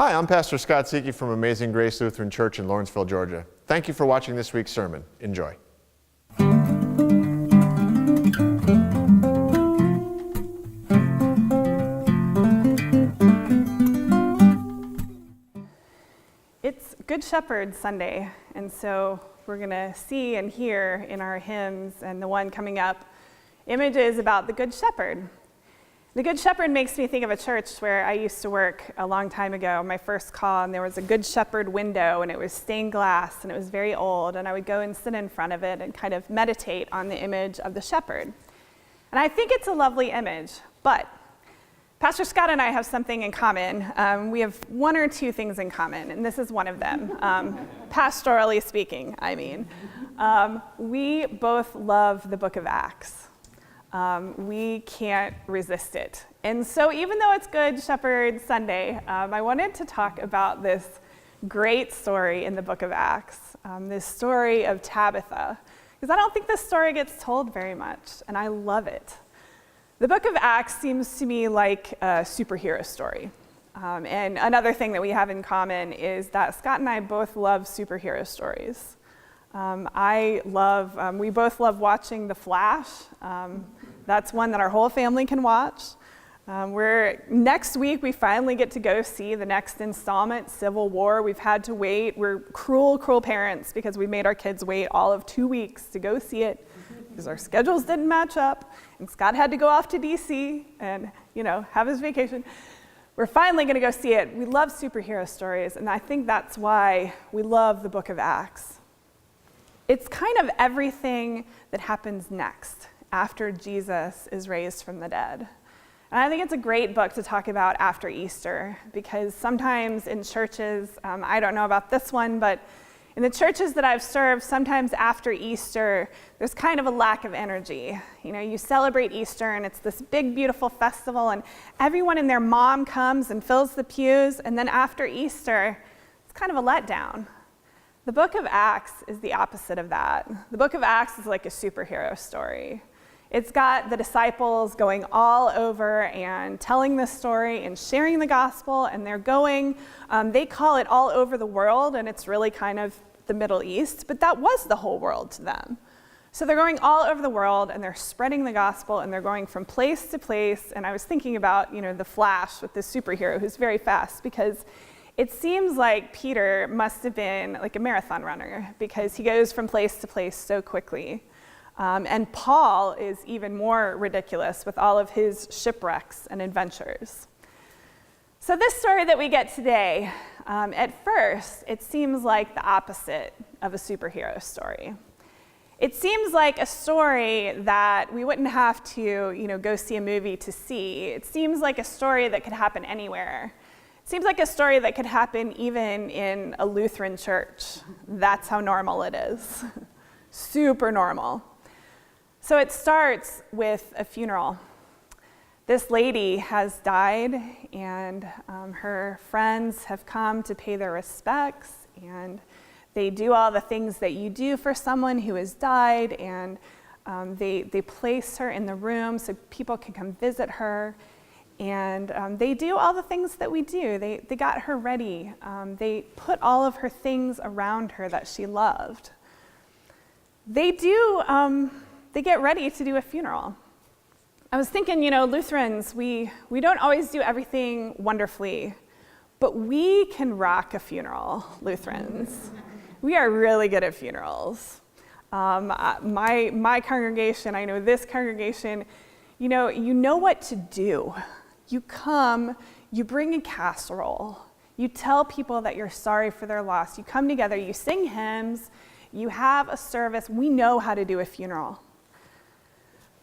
Hi, I'm Pastor Scott Seeke from Amazing Grace Lutheran Church in Lawrenceville, Georgia. Thank you for watching this week's sermon. Enjoy. It's Good Shepherd Sunday, and so we're going to see and hear in our hymns and the one coming up images about the Good Shepherd. The Good Shepherd makes me think of a church where I used to work a long time ago, my first call, and there was a Good Shepherd window, and it was stained glass, and it was very old, and I would go and sit in front of it and kind of meditate on the image of the shepherd. And I think it's a lovely image, but Pastor Scott and I have something in common. We have one or two things in common, and this is one of them, pastorally speaking, I mean. We both love the book of Acts. We can't resist it. And so even though it's Good Shepherd Sunday, I wanted to talk about this great story in the book of Acts, this story of Tabitha, because I don't think this story gets told very much, and I love it. The book of Acts seems to me like a superhero story. And another thing that we have in common is that Scott and I both love superhero stories. We both love watching The Flash. That's one that our whole family can watch. Next week, we finally get to go see the next installment, Civil War. We've had to wait. We're cruel, cruel parents because we made our kids wait all of 2 weeks to go see it because our schedules didn't match up, and Scott had to go off to DC and, have his vacation. We're finally going to go see it. We love superhero stories, and I think that's why we love the book of Acts. It's kind of everything that happens next after Jesus is raised from the dead. And I think it's a great book to talk about after Easter, because sometimes in churches, I don't know about this one, but in the churches that I've served, sometimes after Easter, there's kind of a lack of energy. You celebrate Easter, and it's this big, beautiful festival, and everyone and their mom comes and fills the pews, and then after Easter, it's kind of a letdown. The book of Acts is the opposite of that. The book of Acts is like a superhero story. It's got the disciples going all over and telling this story and sharing the gospel, and they're going, they call it all over the world, and it's really kind of the Middle East, but that was the whole world to them. So they're going all over the world, and they're spreading the gospel, and they're going from place to place, and I was thinking about, the Flash with this superhero who's very fast, because it seems like Peter must have been like a marathon runner, because he goes from place to place so quickly. And Paul is even more ridiculous with all of his shipwrecks and adventures. So this story that we get today, at first, it seems like the opposite of a superhero story. It seems like a story that we wouldn't have to, go see a movie to see. It seems like a story that could happen anywhere. It seems like a story that could happen even in a Lutheran church. That's how normal it is. Super normal. So it starts with a funeral. This lady has died, and her friends have come to pay their respects, and they do all the things that you do for someone who has died, and they place her in the room so people can come visit her, and they do all the things that we do. They got her ready. They put all of her things around her that she loved. They get ready to do a funeral. I was thinking, Lutherans, we don't always do everything wonderfully, but we can rock a funeral, Lutherans. We are really good at funerals. My congregation, I know this congregation, you know what to do. You come, you bring a casserole, you tell people that you're sorry for their loss, you come together, you sing hymns, you have a service. We know how to do a funeral.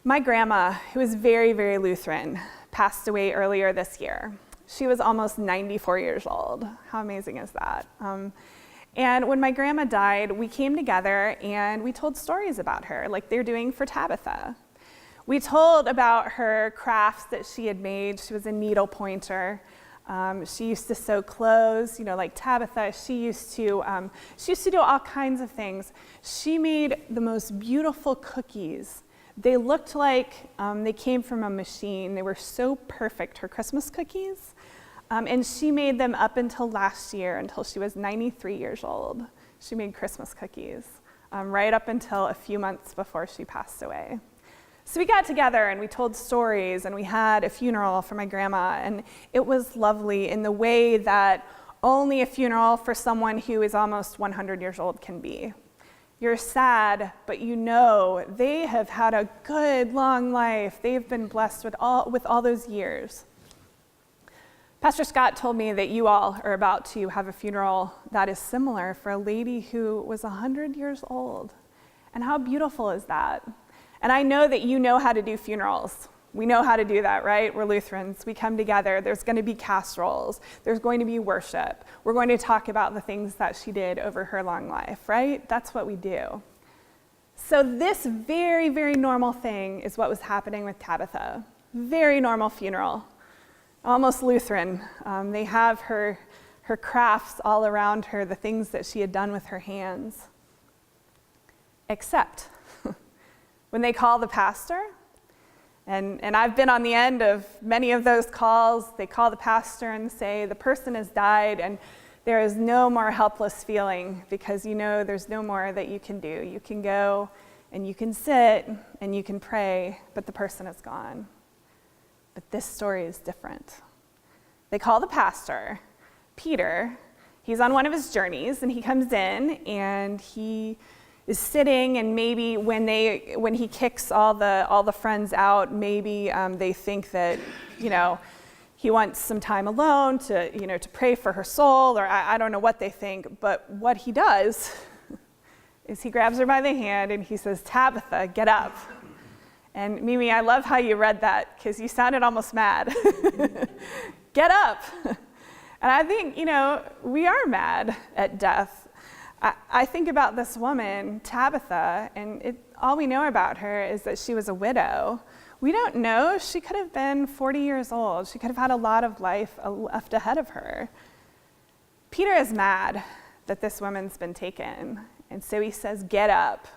My grandma, who is very, very Lutheran, passed away earlier this year. She was almost 94 years old. How amazing is that? And when my grandma died, we came together and we told stories about her, like they're doing for Tabitha. We told about her crafts that she had made. She was a needle pointer. She used to sew clothes, like Tabitha. She used to do all kinds of things. She made the most beautiful cookies. They looked like they came from a machine. They were so perfect, her Christmas cookies. And she made them up until last year, until she was 93 years old. She made Christmas cookies, right up until a few months before she passed away. So we got together and we told stories and we had a funeral for my grandma, and it was lovely in the way that only a funeral for someone who is almost 100 years old can be. You're sad, but you know they have had a good, long life. They've been blessed with all those years. Pastor Scott told me that you all are about to have a funeral that is similar for a lady who was 100 years old. And how beautiful is that? And I know that you know how to do funerals. We know how to do that, right? We're Lutherans. We come together. There's going to be casseroles. There's going to be worship. We're going to talk about the things that she did over her long life, right? That's what we do. So this very, very normal thing is what was happening with Tabitha. Very normal funeral. Almost Lutheran. They have her crafts all around her, the things that she had done with her hands. Except when they call the pastor, and I've been on the end of many of those calls, they call the pastor and say, the person has died and there is no more helpless feeling because you know there's no more that you can do. You can go and you can sit and you can pray, but the person is gone. But this story is different. They call the pastor, Peter. He's on one of his journeys and he comes in and he is sitting, and maybe when he kicks all the friends out, maybe they think that, he wants some time alone to pray for her soul, or I don't know what they think. But what he does is he grabs her by the hand and he says, "Tabitha, get up." And Mimi, I love how you read that because you sounded almost mad. Get up. And I think, we are mad at death. I think about this woman, Tabitha, and all we know about her is that she was a widow. We don't know. She could have been 40 years old. She could have had a lot of life left ahead of her. Peter is mad that this woman's been taken, and so he says, "Get up."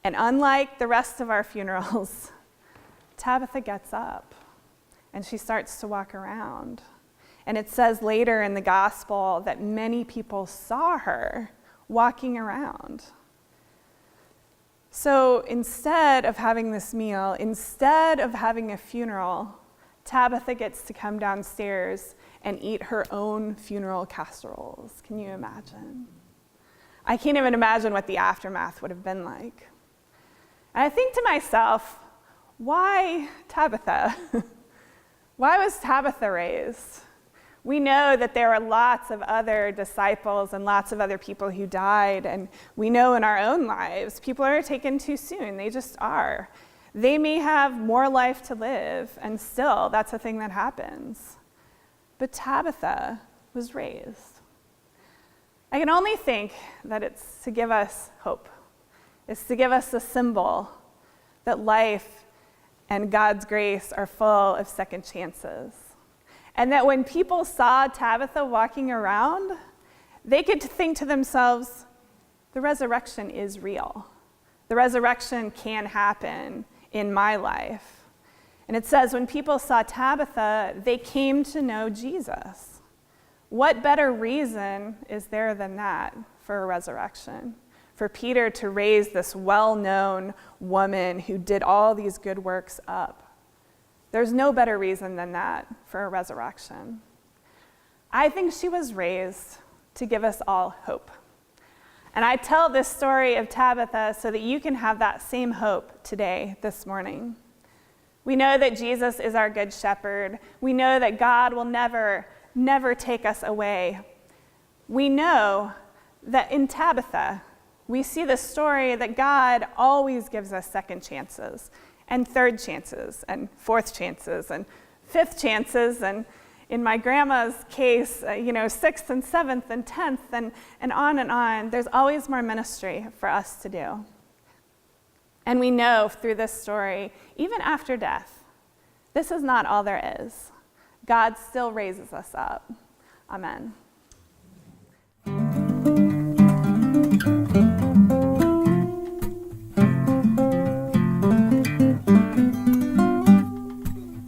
And unlike the rest of our funerals, Tabitha gets up, and she starts to walk around. And it says later in the gospel that many people saw her walking around. So instead of having this meal, instead of having a funeral, Tabitha gets to come downstairs and eat her own funeral casseroles. Can you imagine? I can't even imagine what the aftermath would have been like. And I think to myself, why Tabitha? Why was Tabitha raised? We know that there are lots of other disciples and lots of other people who died, and we know in our own lives, people are taken too soon. They just are. They may have more life to live, and still, that's a thing that happens. But Tabitha was raised. I can only think that it's to give us hope. It's to give us a symbol that life and God's grace are full of second chances. And that when people saw Tabitha walking around, they could think to themselves, the resurrection is real. The resurrection can happen in my life. And it says when people saw Tabitha, they came to know Jesus. What better reason is there than that for a resurrection? For Peter to raise this well-known woman who did all these good works up. There's no better reason than that for a resurrection. I think she was raised to give us all hope. And I tell this story of Tabitha so that you can have that same hope today, this morning. We know that Jesus is our good shepherd. We know that God will never, never take us away. We know that in Tabitha, we see the story that God always gives us second chances, and third chances, and fourth chances, and fifth chances, and in my grandma's case, sixth and seventh and 10th, and on and on. There's always more ministry for us to do. And we know through this story, even after death, this is not all there is. God still raises us up. Amen.